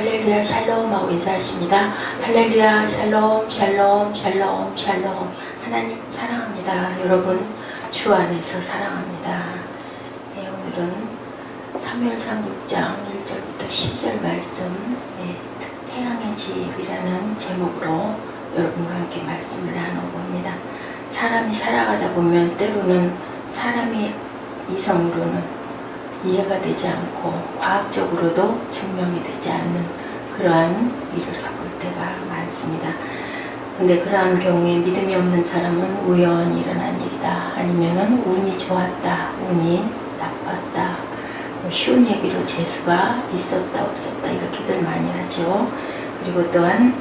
할렐루야 샬롬 하고 인사하십니다. 할렐루야 샬롬 샬롬 샬롬 샬롬. 하나님 사랑합니다. 여러분 주 안에서 사랑합니다. 네, 오늘은 사무엘상 6장 1절부터 10절 말씀, 태양의 집이라는 제목으로 여러분과 함께 말씀을 나눠봅니다. 사람이 살아가다 보면 때로는 사람의 이성으로는 이해가 되지 않고 과학적으로도 증명이 되지 않는 그러한 일을 겪을 때가 많습니다. 근데 그러한 경우에 믿음이 없는 사람은 우연히 일어난 일이다, 아니면은 운이 좋았다, 운이 나빴다, 쉬운 얘기로 재수가 있었다 없었다 이렇게들 많이 하죠. 그리고 또한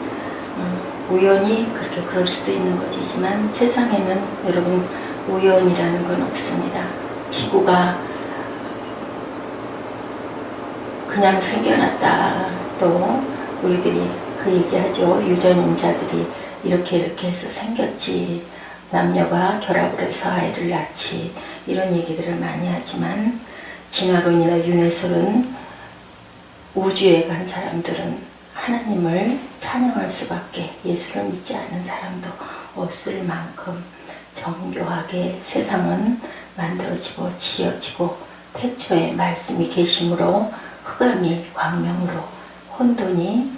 우연히 그렇게 그럴 수도 있는 것이지만 세상에는 여러분 우연이라는 건 없습니다. 지구가 그냥 생겨났다. 또 우리들이 그 얘기하죠. 유전인자들이 이렇게 해서 생겼지, 남녀가 결합을 해서 아이를 낳지, 이런 얘기들을 많이 하지만 진화론이나 유네설은 우주에 간 사람들은 하나님을 찬양할 수밖에, 예수를 믿지 않는 사람도 없을 만큼 정교하게 세상은 만들어지고 지어지고 태초에 말씀이 계심으로 흑암이 광명으로, 혼돈이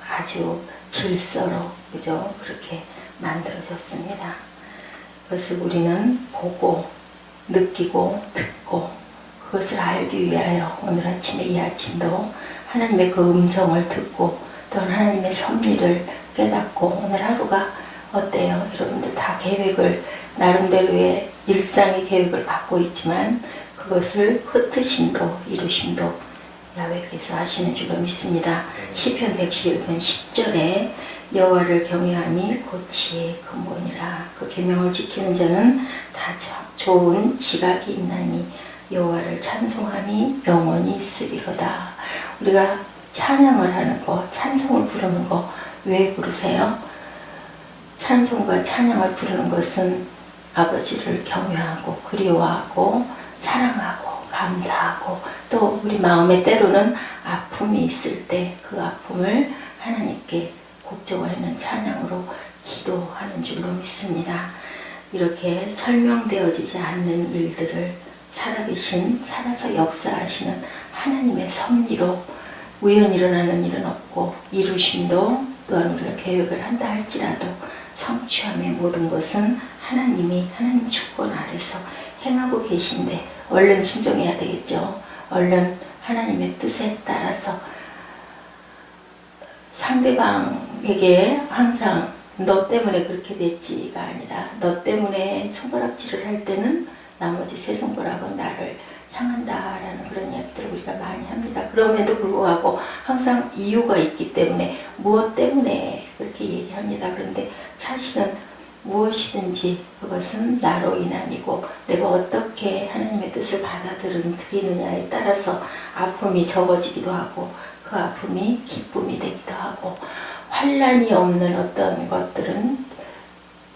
아주 질서로, 그죠? 그렇게 만들어졌습니다. 그것을 우리는 보고 느끼고 듣고 그것을 알기 위하여 오늘 아침에 이 아침도 하나님의 그 음성을 듣고 또 하나님의 섭리를 깨닫고 오늘 하루가 어때요? 여러분들 다 계획을, 나름대로의 일상의 계획을 갖고 있지만 그것을 흩으심도 이루심도 야훼께서 하시는 줄로 믿습니다. 시편 111편 10절에 여호와를 경외함이 곧 지혜의 근본이라. 그 계명을 지키는 자는 다 좋은 지각이 있나니 여호와를 찬송함이 영원히 있으리로다. 우리가 찬양을 하는 거, 찬송을 부르는 거 왜 부르세요? 찬송과 찬양을 부르는 것은 아버지를 경외하고 그리워하고 사랑하고 감사하고, 또 우리 마음에 때로는 아픔이 있을 때 그 아픔을 하나님께 곡조하는 찬양으로 기도하는 줄로 믿습니다. 이렇게 설명되어지지 않는 일들을 살아계신, 살아서 역사하시는 하나님의 섭리로 우연히 일어나는 일은 없고 이루심도, 또한 우리가 계획을 한다 할지라도 성취함의 모든 것은 하나님이 하나님 주권 아래서 행하고 계신데 얼른 순종해야 되겠죠. 얼른 하나님의 뜻에 따라서 상대방에게 항상 너 때문에 그렇게 됐지가 아니라 너 때문에 손가락질을 할 때는 나머지 세 손가락은 나를 향한다라는 그런 이야기들을 우리가 많이 합니다. 그럼에도 불구하고 항상 이유가 있기 때문에 무엇 때문에 그렇게 얘기합니다. 그런데 사실은 무엇이든지 그것은 나로 인함이고 내가 어떻게 하나님의 뜻을 받아들이느냐에 따라서 아픔이 적어지기도 하고 그 아픔이 기쁨이 되기도 하고, 환난이 없는 어떤 것들은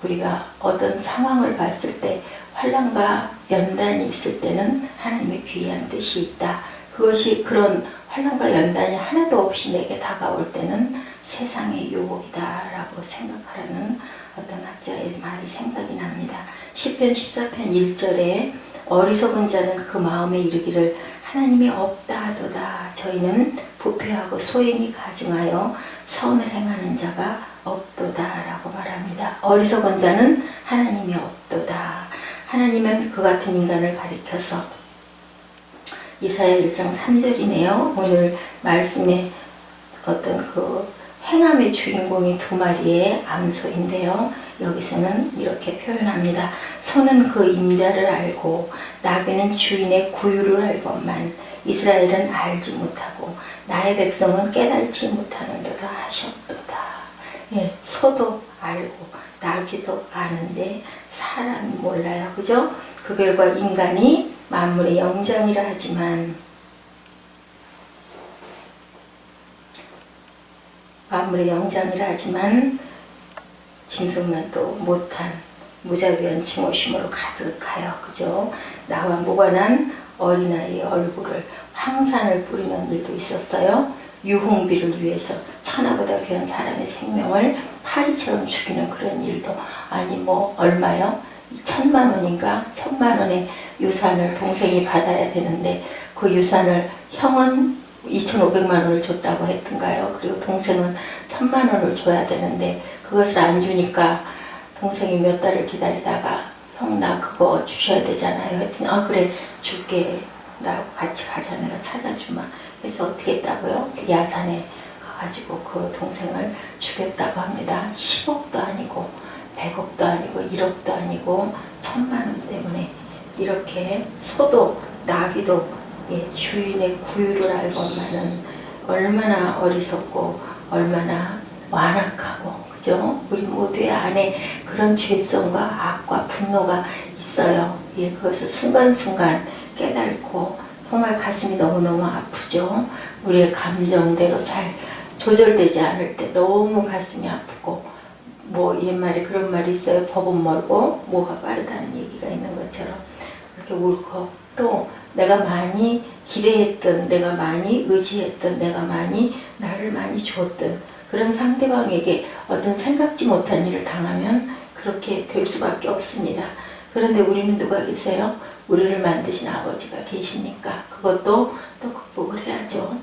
우리가 어떤 상황을 봤을 때 환난과 연단이 있을 때는 하나님의 귀한 뜻이 있다. 그것이 그런 환난과 연단이 하나도 없이 내게 다가올 때는 세상의 유혹이다 라고 생각하라는 어떤 학자의 말이 생각이 납니다. 시편 14편 1절에 어리석은 자는 그 마음에 이르기를 하나님이 없다 하도다. 저희는 부패하고 소행이 가증하여 선을 행하는 자가 없도다 라고 말합니다. 어리석은 자는 하나님이 없도다. 하나님은 그 같은 인간을 가리켜서, 이사야 1장 3절이네요. 오늘 말씀에 어떤 그 행함의 주인공이 두 마리의 암소인데요. 여기서는 이렇게 표현합니다. 소는 그 임자를 알고 나귀는 주인의 구유를 알건만 이스라엘은 알지 못하고 나의 백성은 깨달지 못하는도다 하셨도다. 예, 소도 알고 나귀도 아는데 사람이 몰라요. 그죠? 그 결과 인간이 만물의 영장이라 하지만 징속만도 못한 무자비한 증오심으로 가득하여, 그죠? 나와 무관한 어린아이의 얼굴을 황산을 뿌리는 일도 있었어요. 유흥비를 위해서 천하보다 귀한 사람의 생명을 파리처럼 죽이는 그런 일도 아니 뭐 얼마요? 1,000만 원인가? 1,000만 원의 유산을 동생이 받아야 되는데 그 유산을 형은 2,500만 원을 줬다고 했던가요? 그리고 동생은 1,000만 원을 줘야 되는데 그것을 안 주니까 동생이 몇 달을 기다리다가 형 나 그거 주셔야 되잖아요. 했더니 아 그래 줄게. 나하고 같이 가자. 내가 찾아주마. 그래서 어떻게 했다고요? 야산에 가가지고 그 동생을 죽였다고 합니다. 10억도 아니고 100억도 아니고 1억도 아니고 1,000만 원 때문에 이렇게 소도 나귀도 주인의 구유를 알고만은 얼마나 어리석고 얼마나 완악하고 그죠? 우리 모두의 안에 그런 죄성과 악과 분노가 있어요. 그것을 순간순간 깨닫고 정말 가슴이 너무너무 아프죠. 우리의 감정대로 잘 조절되지 않을 때 너무 가슴이 아프고 뭐 옛말에 그런 말이 있어요. 법은 멀고 뭐가 빠르다는 얘기가 있는 것처럼 이렇게 울컥 또 내가 많이 기대했던 내가 많이 의지했던 내가 많이 나를 많이 줬던 그런 상대방에게 어떤 생각지 못한 일을 당하면 그렇게 될 수밖에 없습니다. 그런데 우리는 누가 계세요? 우리를 만드신 아버지가 계시니까 그것도 또 극복을 해야죠.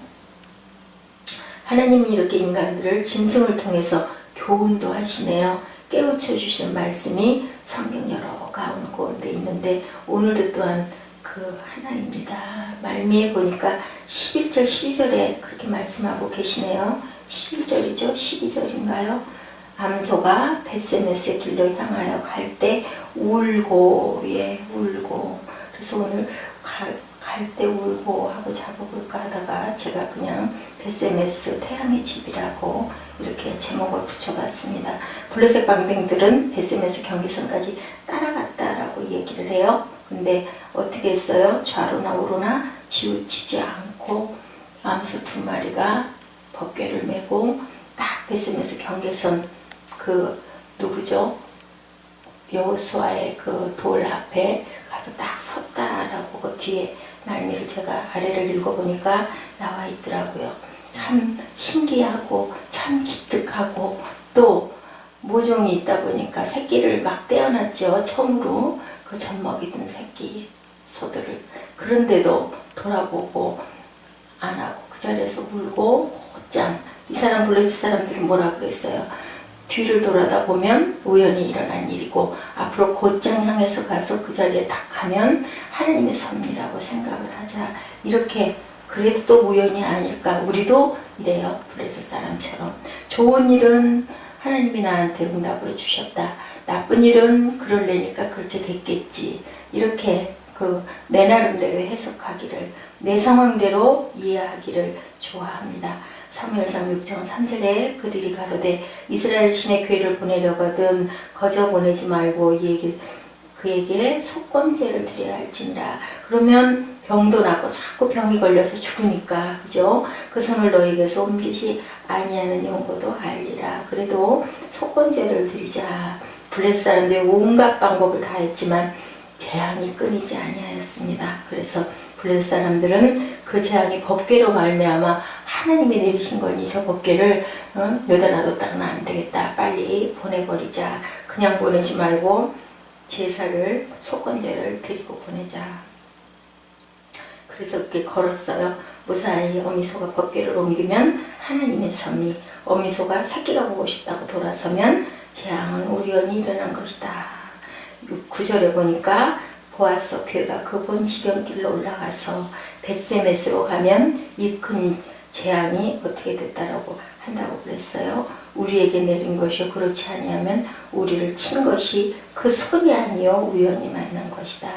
하나님이 이렇게 인간들을 짐승을 통해서 교훈도 하시네요. 깨우쳐 주시는 말씀이 성경 여러 가운데 있는데 오늘도 또한 그 하나입니다. 말미에 보니까 11절 12절에 그렇게 말씀하고 계시네요. 11절이죠? 12절인가요? 암소가 벳세메스의 길로 향하여 갈 때 울고 울고 그래서 오늘 갈 때 울고 하고 잡아볼까 하다가 제가 그냥 벳세메스 태양의 집이라고 이렇게 제목을 붙여봤습니다. 블레셋 방댕들은 벳세메스 경계선까지 따라갔다라고 얘기를 해요. 근데 어떻게 했어요? 좌로나 우로나 치우치지 않고 암소 2마리가 법궤를 메고 딱 벳세메스 경계선 그 누구죠? 여호수아의 그 돌 앞에 가서 딱 섰다라고 그 뒤에 말미를 제가 아래를 읽어보니까 나와 있더라고요. 참 신기하고 참 기특하고 또 모종이 있다 보니까 새끼를 막 떼어놨죠. 처음으로 그 젖먹이 든 새끼 소들을. 그런데도 돌아보고 안 하고 그 자리에서 울고 곧장 이 사람 블레셋 사람들은 뭐라 그랬어요? 뒤를 돌아다 보면 우연히 일어난 일이고 앞으로 곧장 향해서 가서 그 자리에 딱 가면 하나님의 섭리라고 생각을 하자. 이렇게 그래도 또 우연이 아닐까. 우리도 이래요. 블레셋 사람처럼. 좋은 일은 하나님이 나한테 응답으로 주셨다. 나쁜 일은 그럴래니까 그렇게 됐겠지. 이렇게 내 나름대로 해석하기를 내 상황대로 이해하기를 좋아합니다. 사무엘상 6장 3절에 그들이 가로되 이스라엘 신의 괴를 보내려거든 거저 보내지 말고 그에게 속건제를 드려야 할지니라. 그러면 병도 나고 자꾸 병이 걸려서 죽으니까 그죠? 그 손을 너에게서 옮기시 아니하는 용고도 알리라. 그래도 속건제를 드리자. 블레셋 사람들이 온갖 방법을 다 했지만 재앙이 끊이지 아니하였습니다. 그래서 블레셋 사람들은 그 재앙이 법궤로 말미암아 하나님이 내리신 거니 저 법궤를 여기다 놔뒀다가는 안 되겠다. 빨리 보내버리자. 그냥 보내지 말고 제사를 속건제를 드리고 보내자. 그래서 그렇게 걸었어요. 무사히 어미소가 법궤를 옮기면 하나님의 섭리, 어미소가 새끼가 보고 싶다고 돌아서면 재앙은 우연히 일어난 것이다. 9절에 보니까 보아서 괴가 그 본 지경길로 올라가서 벳세메스로 가면 이 큰 재앙이 어떻게 됐다라고 한다고 그랬어요. 우리에게 내린 것이 그렇지 아니하면 우리를 친 것이 그 손이 아니요 우연히 만난 것이다.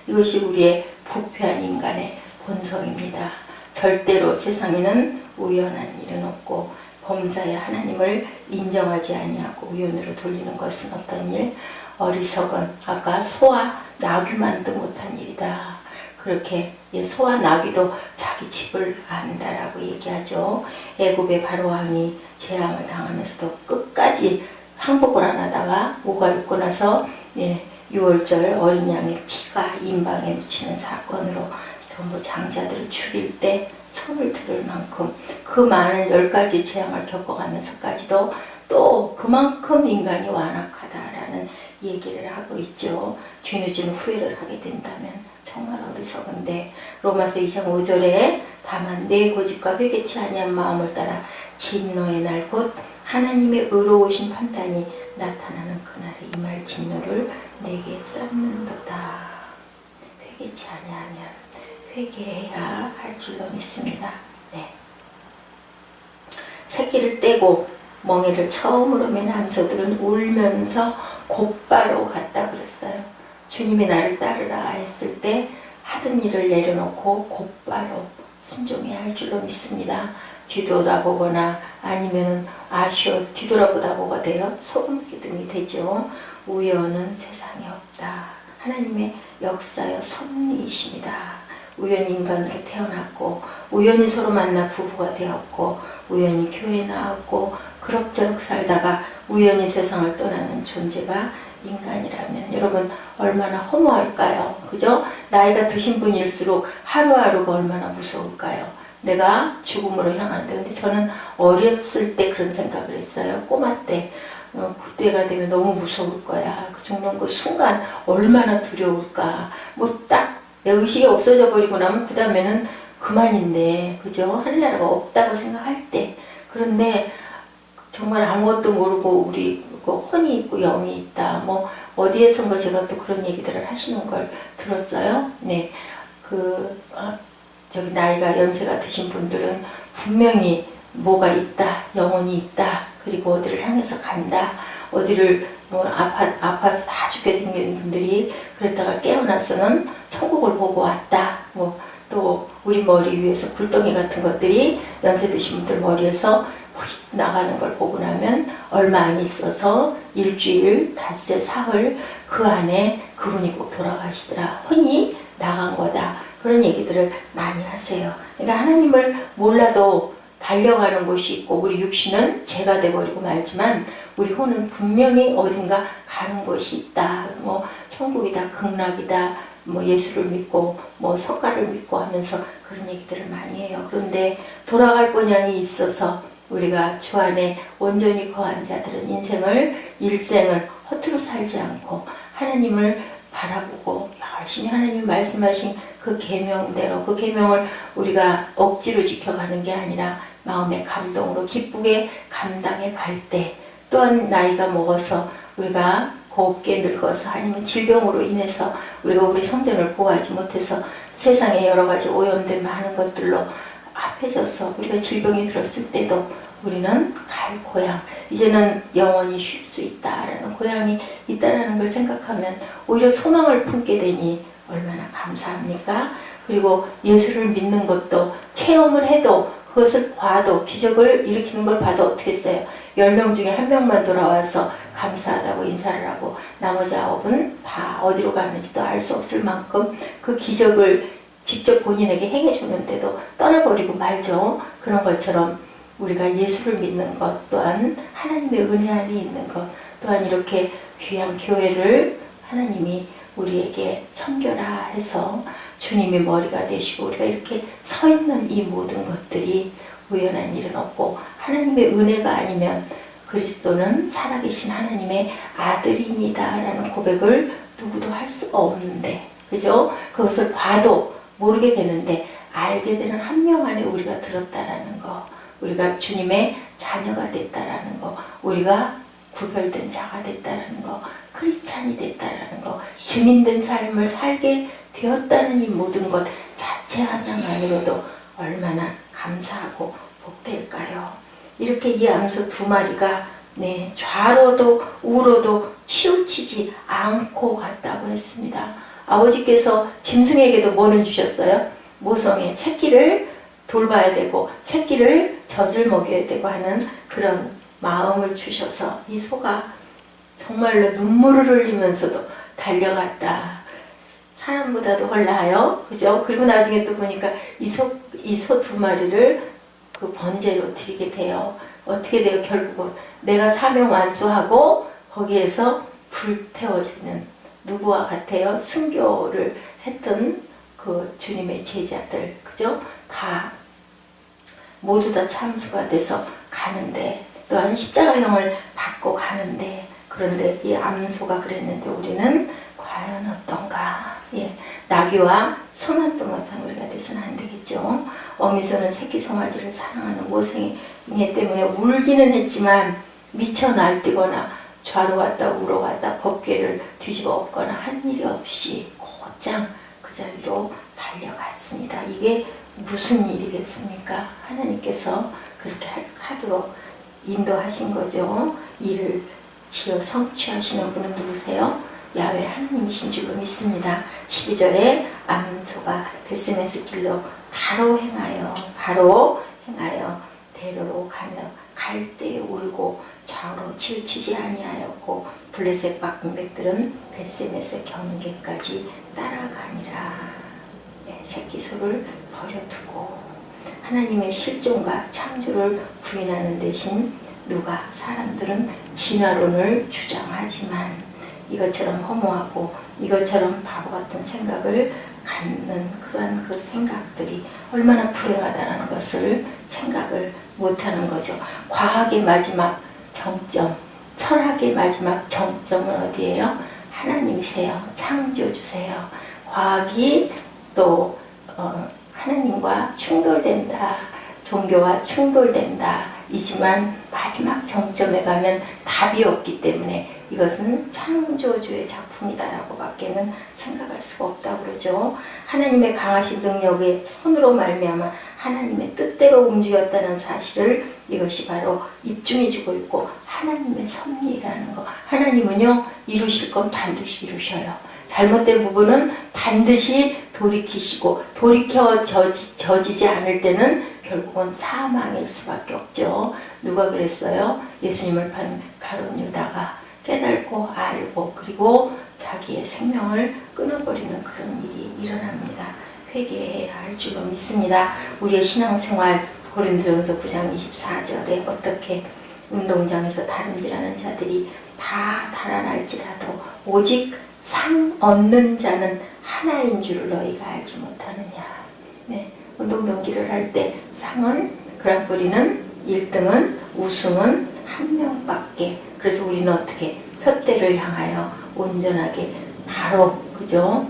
이것이 우리의 부패한 인간의 본성입니다. 절대로 세상에는 우연한 일은 없고 범사에 하나님을 인정하지 아니하고 우연으로 돌리는 것은 어떤 일? 어리석은 아까 소와 나귀만도 못한 일이다. 그렇게 소와 나귀도 자기 집을 안다라고 얘기하죠. 애굽의 바로왕이 재앙을 당하면서도 끝까지 항복을 안 하다가 오가 있고 나서 6월절 어린 양의 피가 인방에 묻히는 사건으로 전부 장자들을 죽일 때 손을 들을 만큼 그 많은 10가지 재앙을 겪어가면서까지도 또 그만큼 인간이 완악하다라는 얘기를 하고 있죠. 뒤늦은 후회를 하게 된다면 정말 어리석은데 로마서 2장 5절에 다만 내 고집과 회개치 아니한 마음을 따라 진노의 날 곧 하나님의 의로우신 판단이 나타나는 그날에 임할 진노를 내게 쌓는도다. 회개치 아니하면 회개해야 할 줄로 믿습니다. 네. 새끼를 떼고 멍에를 처음으로 맨 암소들은 울면서 곧바로 갔다 그랬어요. 주님이 나를 따르라 했을 때 하던 일을 내려놓고 곧바로 순종해야 할 줄로 믿습니다. 뒤돌아보거나 아니면 아쉬워서 뒤돌아보다 보가 되어 소금 기둥이 되죠. 우연은 세상에 없다. 하나님의 역사여 섭리이십니다. 우연히 인간으로 태어났고 우연히 서로 만나 부부가 되었고 우연히 교회에 나왔고 그럭저럭 살다가 우연히 세상을 떠나는 존재가 인간이라면 여러분 얼마나 허무할까요? 그죠? 나이가 드신 분일수록 하루하루가 얼마나 무서울까요? 내가 죽음으로 향하는데 근데 저는 어렸을 때 그런 생각을 했어요. 꼬마 때 그때가 되면 너무 무서울 거야. 죽는 그 순간 얼마나 두려울까. 뭐 딱 내 의식이 없어져 버리고 나면 그 다음에는 그만인데 그죠? 하늘나라가 없다고 생각할 때 그런데 정말 아무것도 모르고 우리 혼이 있고 영이 있다. 뭐 어디에선가 제가 또 그런 얘기들을 하시는 걸 들었어요. 네, 저기 나이가 연세가 드신 분들은 분명히 뭐가 있다, 영혼이 있다. 그리고 어디를 향해서 간다. 어디를 뭐 아파서 다 죽게 생긴 분들이 그랬다가 깨어나서는 천국을 보고 왔다. 뭐 또 우리 머리 위에서 굴덩이 같은 것들이 연세 드신 분들 머리에서 나가는 걸 보고 나면 얼마 안 있어서 일주일, 닷새, 사흘 그 안에 그분이 꼭 돌아가시더라. 혼이 나간 거다. 그런 얘기들을 많이 하세요. 그러니까 하나님을 몰라도 달려가는 곳이 있고 우리 육신은 죄가 돼버리고 말지만 우리 혼은 분명히 어딘가 가는 곳이 있다. 뭐 천국이다, 극락이다. 뭐 예수를 믿고 뭐 석가를 믿고 하면서 그런 얘기들을 많이 해요. 그런데 돌아갈 본향이 있어서 우리가 주 안에 온전히 거한 자들은 일생을 허투루 살지 않고 하나님을 바라보고 열심히 하나님 말씀하신 그 계명대로 그 계명을 우리가 억지로 지켜가는 게 아니라 마음의 감동으로 기쁘게 감당해 갈 때 또한 나이가 먹어서 우리가 곱게 늙어서 아니면 질병으로 인해서 우리가 우리 성전을 보호하지 못해서 세상에 여러 가지 오염된 많은 것들로 합해져서 우리가 질병이 들었을 때도 우리는 갈 고향, 이제는 영원히 쉴 수 있다라는 고향이 있다라는 걸 생각하면 오히려 소망을 품게 되니 얼마나 감사합니까? 그리고 예수를 믿는 것도 체험을 해도 그것을 봐도 기적을 일으키는 걸 봐도 어떻게 했어요? 10명 중에 1명만 돌아와서 감사하다고 인사를 하고 나머지 9은 다 어디로 갔는지도 알 수 없을 만큼 그 기적을 직접 본인에게 행해주는데도 떠나버리고 말죠. 그런 것처럼 우리가 예수를 믿는 것 또한 하나님의 은혜 안에 있는 것 또한 이렇게 귀한 교회를 하나님이 우리에게 섬겨라 해서 주님이 머리가 되시고 우리가 이렇게 서 있는 이 모든 것들이 우연한 일은 없고 하나님의 은혜가 아니면 그리스도는 살아계신 하나님의 아들입니다 라는 고백을 누구도 할 수가 없는데 그죠? 그것을 봐도 모르게 되는데 알게 되는 한 명 안에 우리가 들었다라는 거 우리가 주님의 자녀가 됐다라는 거 우리가 구별된 자가 됐다라는 거 크리스찬이 됐다라는 거 증인된 삶을 살게 되었다는 이 모든 것 자체 하나만으로도 얼마나 감사하고 복될까요? 이렇게 이 암소 2마리가 좌로도 우로도 치우치지 않고 갔다고 했습니다. 아버지께서 짐승에게도 뭐는 주셨어요? 모성애, 새끼를 돌봐야 되고 새끼를 젖을 먹여야 되고 하는 그런 마음을 주셔서 이 소가 정말로 눈물을 흘리면서도 달려갔다. 사람보다도 헐나요. 그죠? 그리고 나중에 또 보니까 이 소 2마리를 그 번제로 드리게 돼요. 어떻게 돼요? 결국은 내가 사명 완수하고 거기에서 불태워지는 누구와 같아요? 순교를 했던 그 주님의 제자들, 그죠? 다 모두 다 참수가 돼서 가는데, 또한 십자가형을 받고 가는데, 그런데 이 암소가 그랬는데 우리는 과연 어떤가? 예, 나귀와 소만도 못한 우리가 돼서는 안 되겠죠. 어미소는 새끼 송아지를 사랑하는 모생이 때문에 울기는 했지만 미쳐 날뛰거나 좌로 갔다 우로 갔다 법궤를 뒤집어 엎거나 한 일이 없이 곧장 그 자리로 달려갔습니다. 이게 무슨 일이겠습니까? 하나님께서 그렇게 하도록 인도하신 거죠. 이를 지어 성취하시는 분은 누구세요? 야훼 하나님이신 줄로 믿습니다. 12절에 암소가 벳세메스 길로 바로 행하여 대로로 가며 갈대에 울고 좌우로 치우치지 아니하였고 블레셋 박민백들은 벳세메스 경계까지 따라가니라. 네, 새끼소를 버려두고 하나님의 실존과 창조를 부인하는 대신 누가 사람들은 진화론을 주장하지만 이것처럼 허무하고 이것처럼 바보 같은 생각을 갖는 그러한 그 생각들이 얼마나 불행하다는 것을 생각을 못하는 거죠. 과학의 마지막 정점, 철학의 마지막 정점은 어디예요? 하나님이세요. 창조주세요. 과학이 또 하나님과 충돌된다. 종교와 충돌된다. 이지만 마지막 정점에 가면 답이 없기 때문에 이것은 창조주의 작품이다라고 밖에는 생각할 수가 없다고 그러죠. 하나님의 강하신 능력의 손으로 말미암아 하나님의 뜻대로 움직였다는 사실을 이것이 바로 입증해주고 있고 하나님의 섭리라는 거. 하나님은요 이루실 건 반드시 이루셔요. 잘못된 부분은 반드시 돌이키시고 돌이켜 저지지 않을 때는 결국은 사망일 수밖에 없죠. 누가 그랬어요? 예수님을 판 가룟 유다가 깨닫고 알고 그리고 자기의 생명을 끊어버리는 그런 일이 일어납니다. 회개해야 할 줄로 믿습니다. 우리의 신앙생활 고린도전서 9장 24절에 어떻게 운동장에서 다름질하는 자들이 다 달아날지라도 오직 상 얻는 자는 하나인 줄을 너희가 알지 못하느냐. 네, 운동 경기를 할 때 상은 그랑프리는 1등은 우승은 한 명밖에. 그래서 우리는 어떻게 표대를 향하여 온전하게 바로 그죠?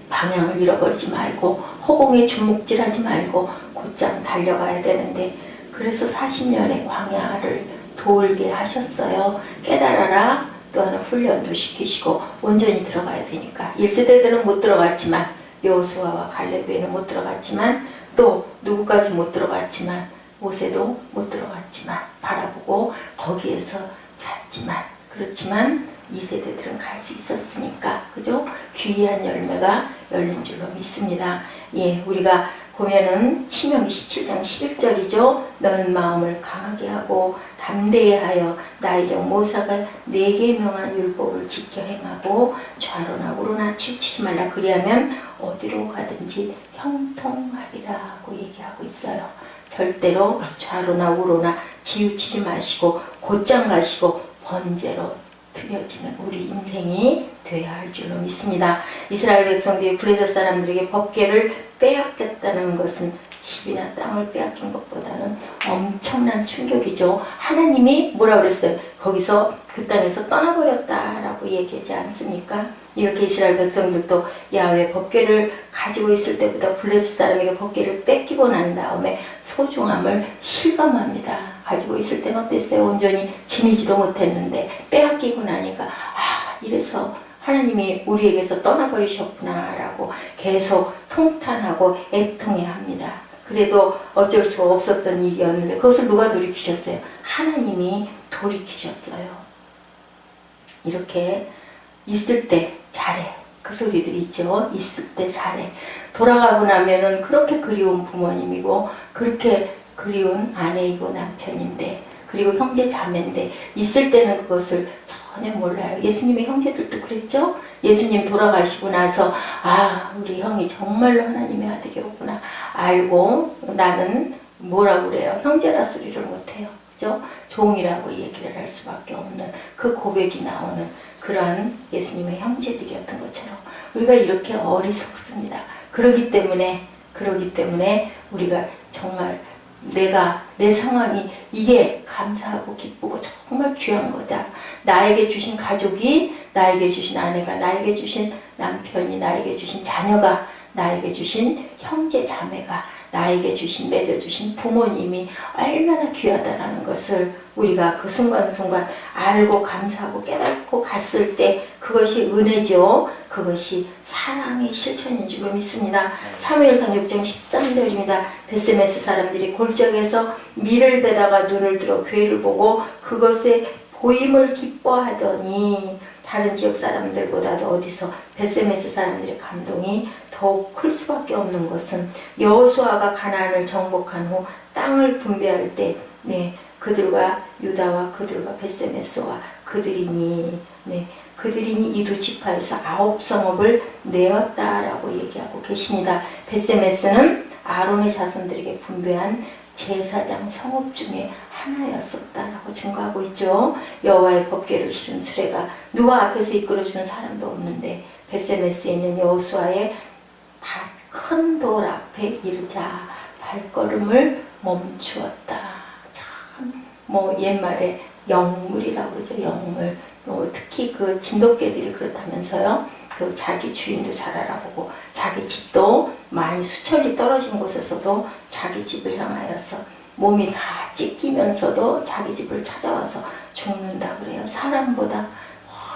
방향을 잃어버리지 말고 허공에 주목질하지 말고 곧장 달려가야 되는데 그래서 40년의 광야를 돌게 하셨어요. 깨달아라. 또한 훈련도 시키시고 온전히 들어가야 되니까 1세대들은 못 들어갔지만 여호수아와 갈렙에는 못 들어갔지만 또 누구까지 못 들어갔지만 모세도 못 들어갔지만 바라보고 거기에서 찾지만 그렇지만 2세대들은 갈 수 있었으니까 그죠? 귀한 열매가 열린 줄로 믿습니다. 예, 우리가 보면은 신명기 17장 11절이죠. 너는 마음을 강하게 하고 담대히 하여 나의 종 모사가 내게 명한 율법을 지켜 행하고 좌로나 우로나 치우치지 말라. 그리하면 어디로 가든지 형통하리라고 얘기하고 있어요. 절대로 좌로나 우로나 치우치지 마시고 곧장 가시고 번제로 드려지는 우리 인생이 되어야 할 줄로 믿습니다. 이스라엘 백성들이 브레드 사람들에게 법궤를 빼앗겼다는 것은 집이나 땅을 빼앗긴 것보다는 엄청난 충격이죠. 하나님이 뭐라 그랬어요? 거기서 그 땅에서 떠나버렸다라고 얘기하지 않습니까? 이렇게 이스라엘 백성들도 야훼 법궤를 가지고 있을 때보다 블레셋 사람에게 법궤를 뺏기고 난 다음에 소중함을 실감합니다. 가지고 있을 때는 어땠어요? 온전히 지니지도 못했는데 빼앗기고 나니까 이래서 하나님이 우리에게서 떠나버리셨구나 라고 계속 통탄하고 애통해야 합니다. 그래도 어쩔 수가 없었던 일이었는데 그것을 누가 돌이키셨어요? 하나님이 돌이키셨어요. 이렇게 있을 때 잘해. 그 소리들이 있죠. 있을 때 잘해. 돌아가고 나면은 그렇게 그리운 부모님이고 그렇게 그리운 아내이고 남편인데 그리고 형제 자매인데 있을 때는 그것을 전혀 몰라요. 예수님의 형제들도 그랬죠. 예수님 돌아가시고 나서 우리 형이 정말로 하나님의 아들이었구나 알고 나는 뭐라고 그래요? 형제라 소리를 못해요. 그죠? 종이라고 얘기를 할 수밖에 없는 그 고백이 나오는 그러한 예수님의 형제들이었던 것처럼 우리가 이렇게 어리석습니다. 그러기 때문에 우리가 정말 내 상황이 이게 감사하고 기쁘고 정말 귀한 거다. 나에게 주신 가족이, 나에게 주신 아내가, 나에게 주신 남편이, 나에게 주신 자녀가, 나에게 주신 형제 자매가, 나에게 맺어주신 부모님이 얼마나 귀하다라는 것을 우리가 그 순간순간 알고 감사하고 깨닫고 갔을 때 그것이 은혜죠. 그것이 사랑의 실천인 줄로 믿습니다. 사무엘상 6장 13절입니다. 베세메스 사람들이 골짜기에서 밀을 베다가 눈을 들어 괴를 보고 그것에 보임을 기뻐하더니 다른 지역 사람들보다도 어디서 베세메스 사람들의 감동이 더욱 클 수밖에 없는 것은 여호수아가 가나안을 정복한 후 땅을 분배할 때 그들과 유다와 그들과 베세메스와 그들이니 이 두 지파에서 9성읍을 내었다라고 얘기하고 계십니다. 베세메스는 아론의 자손들에게 분배한 제사장 성읍 중에 하나였었다라고 증거하고 있죠. 여호와의 법궤를 실은 수레가 누가 앞에서 이끌어주는 사람도 없는데 베세메스에 있는 여호수아의 큰 돌 앞에 이르자 발걸음을 멈추었다. 참 옛말에 영물이라고 그러죠. 영물. 특히 그 진돗개들이 그렇다면서요. 그 자기 주인도 잘 알아보고 자기 집도 많이 수천리 떨어진 곳에서도 자기 집을 향하여서 몸이 다 찢기면서도 자기 집을 찾아와서 죽는다 그래요. 사람보다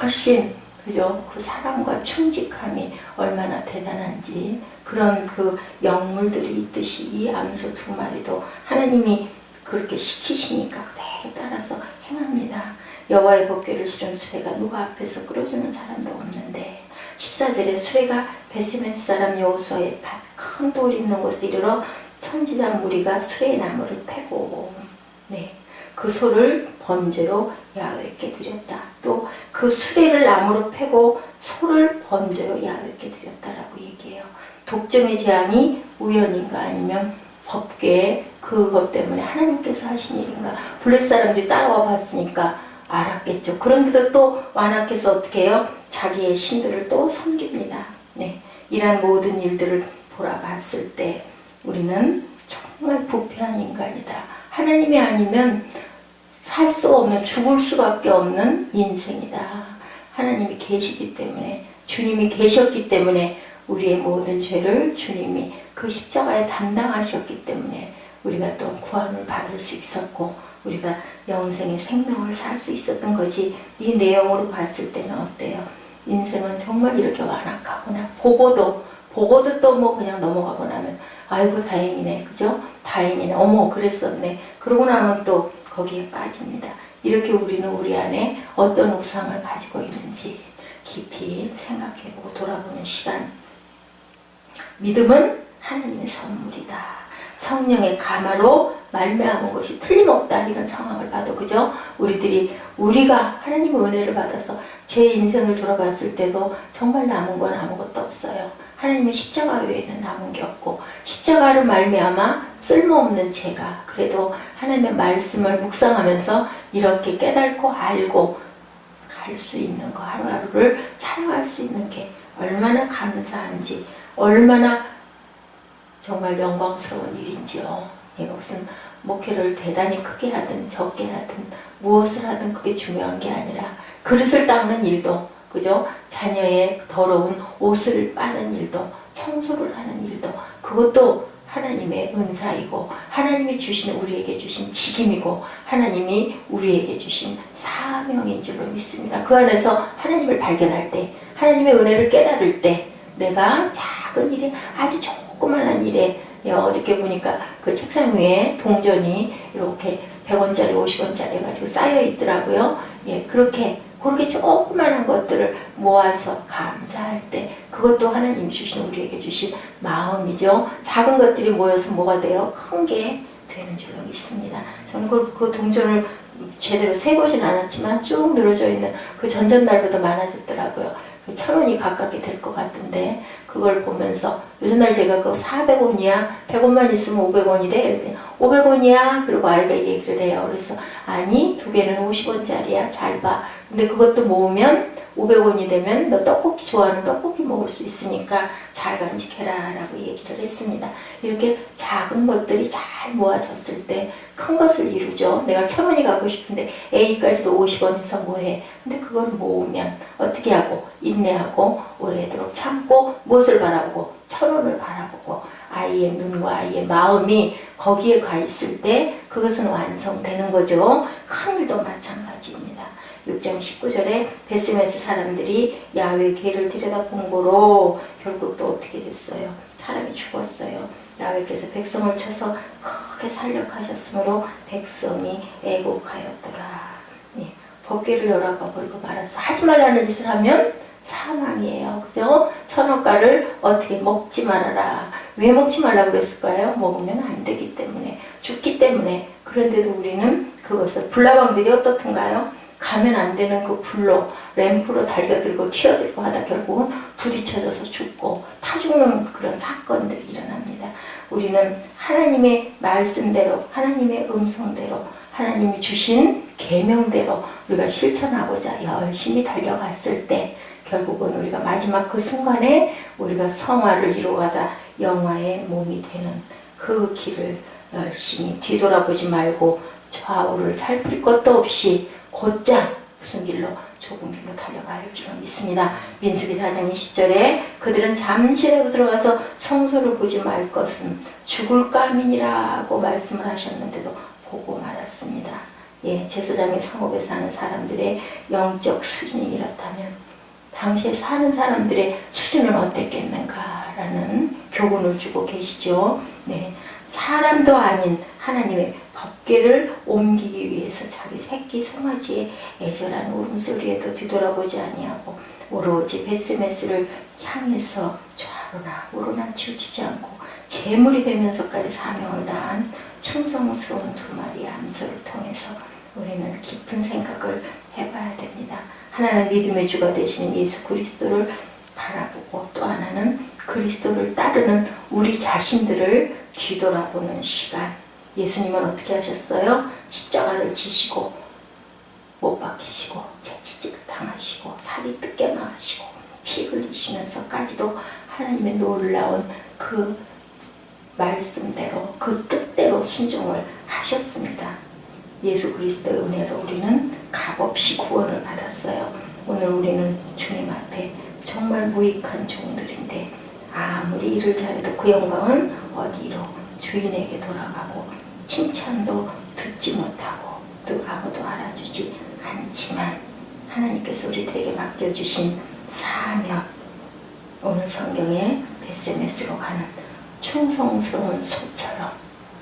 훨씬 그죠? 그 사랑과 충직함이 얼마나 대단한지 그런 그 영물들이 있듯이 이 암소 2마리도 하나님이 그렇게 시키시니까 그대로 따라서 행합니다. 여호와의 법궤를 실은 수레가 누가 앞에서 끌어주는 사람도 없는데 14절에 수레가 베세메스 사람 여호수아의 큰 돌 있는 곳에 이르러 선지자 무리가 수레의 나무를 패고 그 소를 번제로 야훼께 드렸다. 또 그 수레를 나무로 패고 소를 번제로 야훼께 드렸다라고 얘기해요. 독점의 재앙이 우연인가 아니면 법궤 그것 때문에 하나님께서 하신 일인가. 블레 사람들이 따라와 봤으니까 알았겠죠. 그런데도 또 완악해서 어떻게 해요? 자기의 신들을 또 섬깁니다. 이런 모든 일들을 돌아봤을 때 우리는 정말 부패한 인간이다. 하나님이 아니면 살 수 없는, 죽을 수밖에 없는 인생이다. 하나님이 계시기 때문에, 주님이 계셨기 때문에 우리의 모든 죄를 주님이 그 십자가에 담당하셨기 때문에 우리가 또 구원을 받을 수 있었고 우리가 영생의 생명을 살 수 있었던 거지. 이 내용으로 봤을 때는 어때요? 인생은 정말 이렇게 완악하구나. 보고도 또 그냥 넘어가고 나면 아이고 다행이네, 그죠? 다행이네, 어머 그랬었네. 그러고 나면 또 거기에 빠집니다. 이렇게 우리는 우리 안에 어떤 우상을 가지고 있는지 깊이 생각해보고 돌아보는 시간. 믿음은 하나님의 선물이다. 성령의 감화로 말미암은 것이 틀림없다. 이런 상황을 봐도 그죠? 우리가 하나님의 은혜를 받아서 제 인생을 돌아봤을 때도 정말 남은 건 아무것도 없어요. 하나님의 십자가 외에는 남은 게 없고 십자가를 말미암아 쓸모없는 제가 그래도 하나님의 말씀을 묵상하면서 이렇게 깨닫고 알고 갈 수 있는 거 하루하루를 살아갈 수 있는 게 얼마나 감사한지 얼마나 정말 영광스러운 일인지요. 무슨 목회를 대단히 크게 하든 적게 하든 무엇을 하든 그게 중요한 게 아니라 그릇을 닦는 일도 그죠? 자녀의 더러운 옷을 빠는 일도 청소를 하는 일도 그것도 하나님의 은사이고 하나님이 우리에게 주신 직임이고 하나님이 우리에게 주신 사명인 줄로 믿습니다. 그 안에서 하나님을 발견할 때 하나님의 은혜를 깨달을 때 내가 작은 일에 아주 조그만한 일에 어저께 보니까 그 책상 위에 동전이 이렇게 100원짜리 50원짜리 해가지고 쌓여 있더라고요. 그렇게 조그만한 것들을 모아서 감사할 때 그것도 하나님이 주신 우리에게 주신 마음이죠. 작은 것들이 모여서 뭐가 돼요? 큰 게 되는 줄로 믿습니다. 저는 그 동전을 제대로 세보진 않았지만 쭉 늘어져 있는 그 전전날보다 많아졌더라고요. 1,000원이 가깝게 될 것 같은데 그걸 보면서 요즘날 제가 그 400원이야 100원만 있으면 500원이 돼? 이랬더니 500원이야 그리고 아이가 얘기를 해요. 그래서 아니 2개는 50원짜리야 잘 봐. 근데 그것도 모으면 500원이 되면 너 떡볶이 좋아하는 떡볶이 먹을 수 있으니까 잘 간직해라 라고 얘기를 했습니다. 이렇게 작은 것들이 잘 모아졌을 때 큰 것을 이루죠. 내가 1,000원이 갖고 싶은데 A까지도 50원에서 뭐해? 근데 그걸 모으면 어떻게 하고 인내하고 오래도록 참고 무엇을 바라보고 1,000원을 바라보고 아이의 눈과 아이의 마음이 거기에 가 있을 때 그것은 완성되는 거죠. 큰 일도 마찬가지입니다. 6장 19절에 베스메스 사람들이 야훼 궤를 들여다본 거로 결국 또 어떻게 됐어요? 사람이 죽었어요. 야훼께서 백성을 쳐서 크게 살력하셨으므로 백성이 애곡하였더라. 예, 법궤를 열어가 버리고 말았어. 하지 말라는 짓을 하면 사망이에요. 그죠? 선악과를 어떻게 먹지 말아라. 왜 먹지 말라고 그랬을까요? 먹으면 안 되기 때문에, 죽기 때문에. 그런데도 우리는 그것을, 불나방들이 어떻든가요? 가면 안 되는 그 불로 램프로 달겨들고 튀어들고 하다 결국은 부딪혀져서 죽고 타 죽는 그런 사건들이 일어납니다. 우리는 하나님의 말씀대로, 하나님의 음성대로, 하나님이 주신 계명대로 우리가 실천하고자 열심히 달려갔을 때 결국은 우리가 마지막 그 순간에 우리가 성화를 이루어가다 영화의 몸이 되는 그 길을 열심히 뒤돌아보지 말고 좌우를 살필 것도 없이 곧장 무슨 길로? 좁은 길로 달려가야 할 줄을 믿습니다. 민수기 4장 20절에 그들은 잠시라도 들어가서 성소를 보지 말 것은 죽을 까민이라고 말씀을 하셨는데도 보고 말았습니다. 예, 제사장의 성읍에 사는 사람들의 영적 수준이 이렇다면 당시에 사는 사람들의 수준은 어땠겠는가라는 교훈을 주고 계시죠. 네, 사람도 아닌 하나님의 법궤를 옮기기 위해서 자기 새끼 송아지의 애절한 울음소리에도 뒤돌아보지 아니하고 오로지 베스메스를 향해서 좌로나 우로나 치우치지 않고 제물이 되면서까지 사명을 다한 충성스러운 두 마리의 암소를 통해서 우리는 깊은 생각을 해봐야 됩니다. 하나는 믿음의 주가 되시는 예수 그리스도를 바라보고 또 하나는 그리스도를 따르는 우리 자신들을 뒤돌아보는 시간. 예수님은 어떻게 하셨어요? 십자가를 지시고 못 박히시고 채찍질 당하시고 살이 뜯겨나가시고 피 흘리시면서까지도 하나님의 놀라운 그 말씀대로 그 뜻대로 순종을 하셨습니다. 예수 그리스도의 은혜로 우리는 값없이 구원을 받았어요. 오늘 우리는 주님 앞에 정말 무익한 종들인데 아무리 일을 잘해도 그 영광은 어디로? 주인에게 돌아가고 칭찬도 듣지 못하고 또 아무도 알아주지 않지만 하나님께서 우리들에게 맡겨주신 사명, 오늘 성경에 베스메스로 가는 충성스러운 소처럼,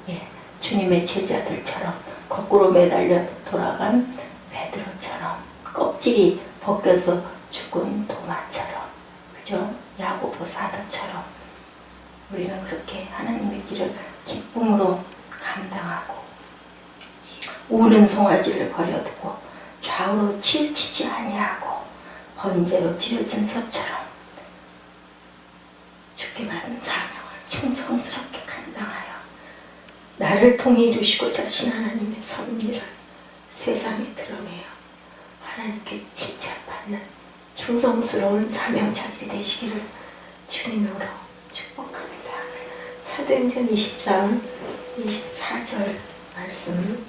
예, 주님의 제자들처럼 거꾸로 매달려 돌아간 베드로처럼 껍질이 벗겨서 죽은 도마처럼, 그죠? 야고보 사도처럼 우리는 그렇게 하나님의 길을 기쁨으로 감당하고 우는 송아지를 버려두고 좌우로 치우치지 아니하고 번제로 드려진 소처럼 주께 받은 사명을 충성스럽게 감당하여 나를 통해 이루시고자 하신 하나님의 섭리를 세상에 드러내어 하나님께 칭찬받는 충성스러운 사명자들이 되시기를 주님으로 축복합니다. 사도행전 20장 24절 말씀